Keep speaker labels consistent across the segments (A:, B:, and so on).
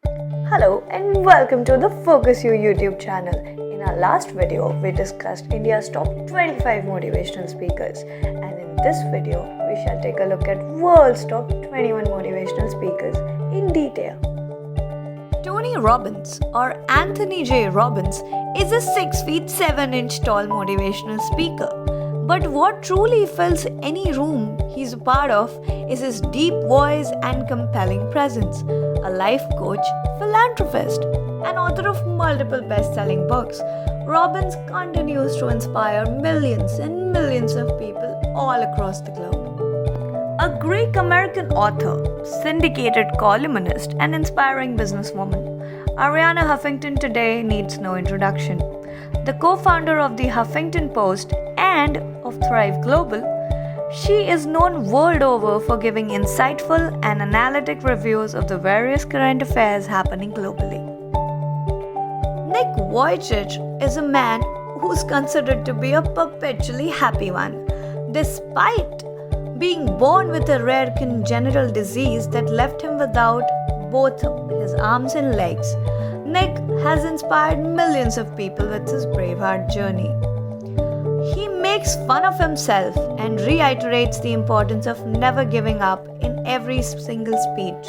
A: Hello and welcome to the Focus You YouTube channel. In our last video, we discussed India's top 25 motivational speakers, and in this video, we shall take a look at world's top 21 motivational speakers in detail. Tony Robbins or Anthony J. Robbins is a 6 feet 7 inch tall motivational speaker. But what truly fills any room he's a part of is his deep voice and compelling presence. A life coach, philanthropist, and author of multiple best-selling books, Robbins continues to inspire millions and millions of people all across the globe. A Greek-American author, syndicated columnist, and inspiring businesswoman, Arianna Huffington today needs no introduction. The co-founder of the Huffington Post and of Thrive Global, she is known world over for giving insightful and analytic reviews of the various current affairs happening globally. Nick Vujicic is a man who's considered to be a perpetually happy one, despite being born with a rare congenital disease that left him without both his arms and legs. Nick has inspired millions of people with his Braveheart journey. He makes fun of himself and reiterates the importance of never giving up in every single speech,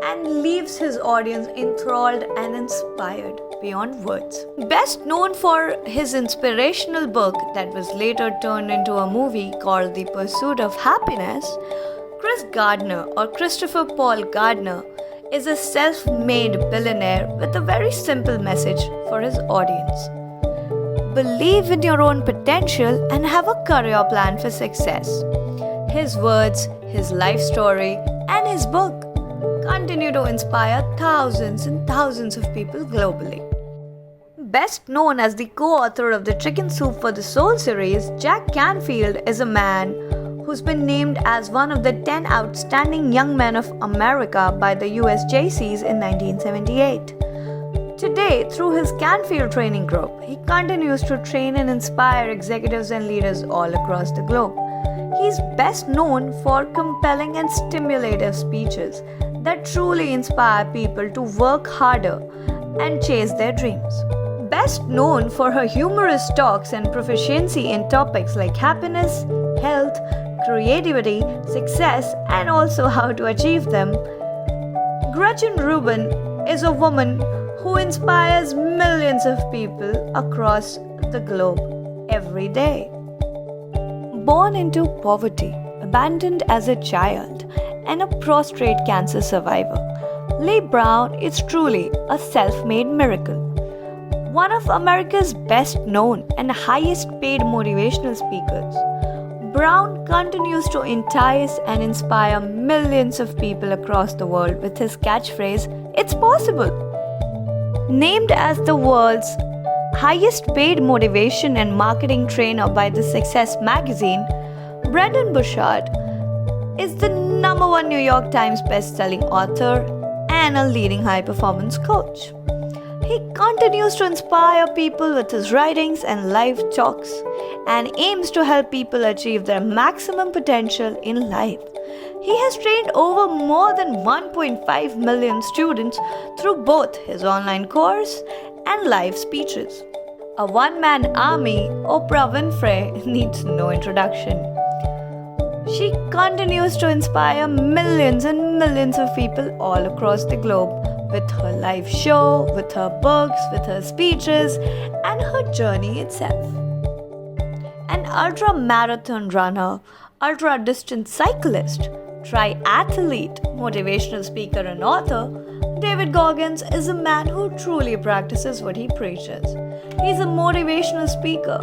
A: and leaves his audience enthralled and inspired beyond words. Best known for his inspirational book that was later turned into a movie called The Pursuit of Happiness, Chris Gardner or Christopher Paul Gardner is a self-made billionaire with a very simple message for his audience. Believe in your own potential and have a career plan for success. His words, his life story, and his book continue to inspire thousands and thousands of people globally. Best known as the co-author of the Chicken Soup for the Soul series, Jack Canfield is a man who's been named as one of the 10 outstanding young men of America by the US Jaycees in 1978. Today, through his Canfield Training Group, he continues to train and inspire executives and leaders all across the globe. He's best known for compelling and stimulative speeches that truly inspire people to work harder and chase their dreams. Best known for her humorous talks and proficiency in topics like happiness, health, creativity, success, and also how to achieve them, Gretchen Rubin is a woman who inspires millions of people across the globe every day. Born into poverty, abandoned as a child, and a prostrate cancer survivor, Leigh Brown is truly a self-made miracle. One of America's best known and highest paid motivational speakers, Brown continues to entice and inspire millions of people across the world with his catchphrase, "It's possible." Named as the world's highest paid motivation and marketing trainer by the Success magazine, Brendon Burchard is the #1 New York Times best-selling author and a leading high-performance coach. He continues to inspire people with his writings and live talks and aims to help people achieve their maximum potential in life. He has trained over more than 1.5 million students through both his online course and live speeches. A one-man army, Oprah Winfrey needs no introduction. She continues to inspire millions and millions of people all across the globe with her live show, with her books, with her speeches, and her journey itself. An ultra-marathon runner, ultra-distance cyclist, triathlete, motivational speaker, and author, David Goggins is a man who truly practices what he preaches. He's a motivational speaker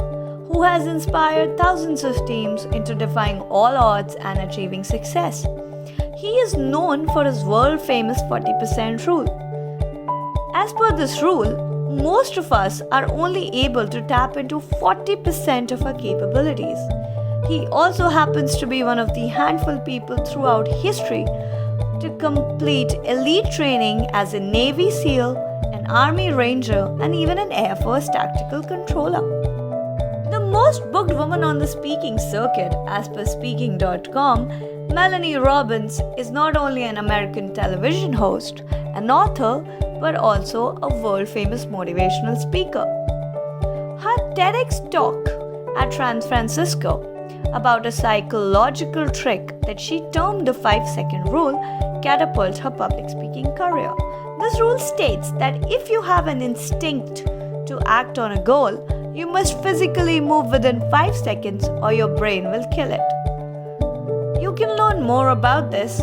A: who has inspired thousands of teams into defying all odds and achieving success. He is known for his world-famous 40% rule. As per this rule, most of us are only able to tap into 40% of our capabilities. He also happens to be one of the handful people throughout history to complete elite training as a Navy SEAL, an Army Ranger, and even an Air Force tactical controller. The most booked woman on the speaking circuit, as per Speaking.com, Melanie Robbins is not only an American television host, an author, but also a world famous motivational speaker. Her TEDx talk at San Francisco about a psychological trick that she termed the 5-second rule catapulted her public speaking career. This rule states that if you have an instinct to act on a goal, you must physically move within 5 seconds or your brain will kill it. You can learn more about this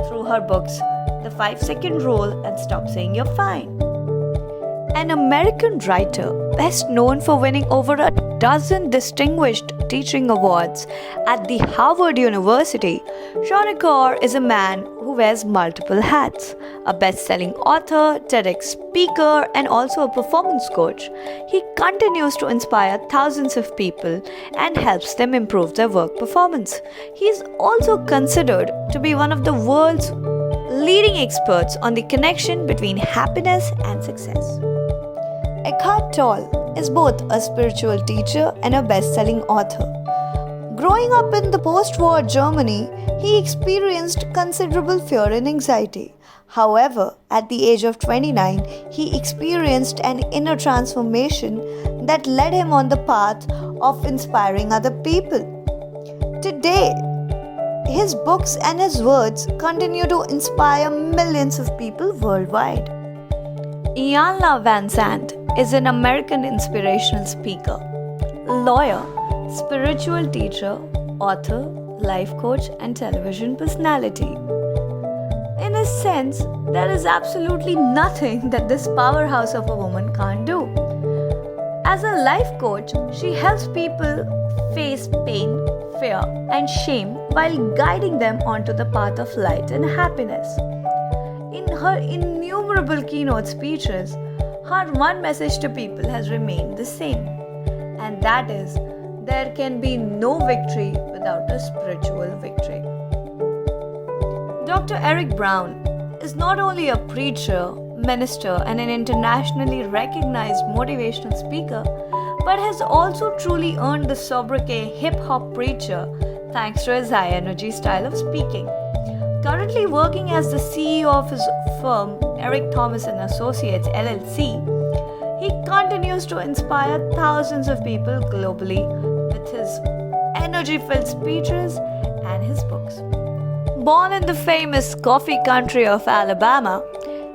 A: through her books, The 5-Second Rule and Stop Saying You're Fine. An American writer best known for winning over a dozen distinguished teaching awards at the Harvard University, Sean Kaur is a man who wears multiple hats. A best-selling author, TEDx speaker, and also a performance coach, he continues to inspire thousands of people and helps them improve their work performance. He is also considered to be one of the world's leading experts on the connection between happiness and success. Eckhart Tolle is both a spiritual teacher and a best-selling author. Growing up in the post-war Germany, he experienced considerable fear and anxiety. However, at the age of 29, he experienced an inner transformation that led him on the path of inspiring other people. Today, his books and his words continue to inspire millions of people worldwide. Iyanla Vanzant is an American inspirational speaker, lawyer, spiritual teacher, author, life coach, and television personality. In a sense, there is absolutely nothing that this powerhouse of a woman can't do. As a life coach, she helps people face pain, fear, and shame while guiding them onto the path of light and happiness. In her innumerable keynote speeches, her one message to people has remained the same, and that is, there can be no victory without a spiritual victory. Dr. Eric Brown is not only a preacher, minister, and an internationally recognized motivational speaker, but has also truly earned the sobriquet hip-hop preacher thanks to his high-energy style of speaking. Currently working as the CEO of his firm, Eric Thomas & Associates LLC, he continues to inspire thousands of people globally with his energy-filled speeches and his books. Born in the famous coffee country of Alabama,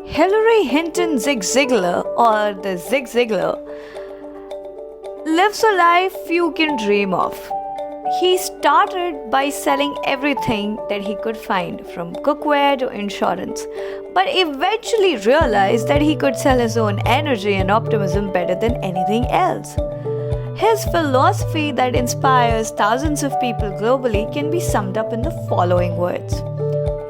A: Hillary Hinton Zig Ziglar, or the Zig Ziglar, lives a life you can dream of. He started by selling everything that he could find, from cookware to insurance, but eventually realized that he could sell his own energy and optimism better than anything else. His philosophy that inspires thousands of people globally can be summed up in the following words: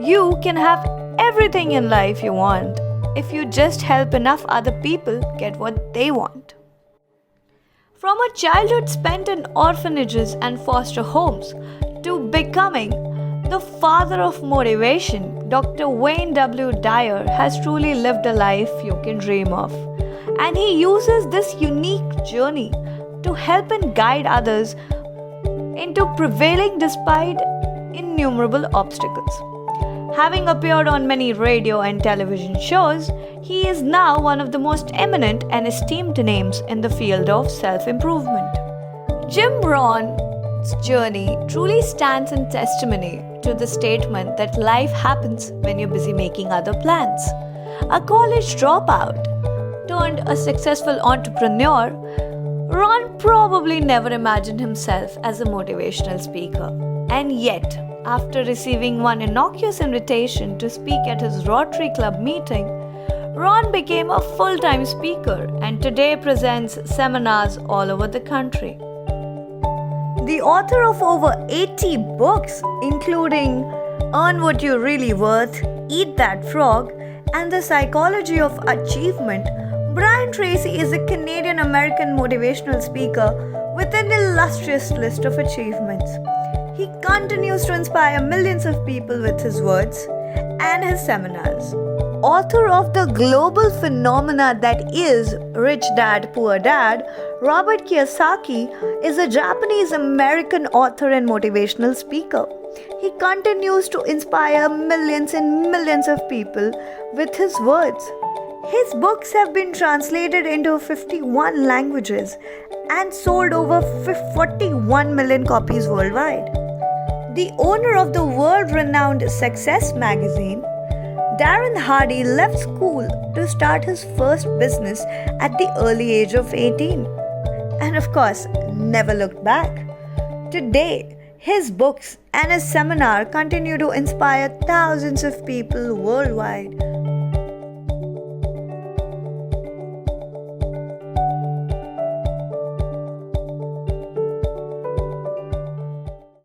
A: you can have everything in life you want if you just help enough other people get what they want. From a childhood spent in orphanages and foster homes to becoming the father of motivation, Dr. Wayne W. Dyer has truly lived a life you can dream of. And he uses this unique journey to help and guide others into prevailing despite innumerable obstacles. Having appeared on many radio and television shows, he is now one of the most eminent and esteemed names in the field of self-improvement. Jim Rohn's journey truly stands in testimony to the statement that life happens when you're busy making other plans. A college dropout turned a successful entrepreneur, Ron probably never imagined himself as a motivational speaker. And yet, after receiving one innocuous invitation to speak at his Rotary Club meeting, Ron became a full-time speaker and today presents seminars all over the country. The author of over 80 books, including Earn What You're Really Worth, Eat That Frog, and The Psychology of Achievement, Brian Tracy is a Canadian-American motivational speaker with an illustrious list of achievements. He continues to inspire millions of people with his words and his seminars. Author of the global phenomena that is Rich Dad, Poor Dad, Robert Kiyosaki is a Japanese-American author and motivational speaker. He continues to inspire millions and millions of people with his words. His books have been translated into 51 languages and sold over 41 million copies worldwide. The owner of the world-renowned Success magazine, Darren Hardy left school to start his first business at the early age of 18. And of course, never looked back. Today, his books and his seminar continue to inspire thousands of people worldwide.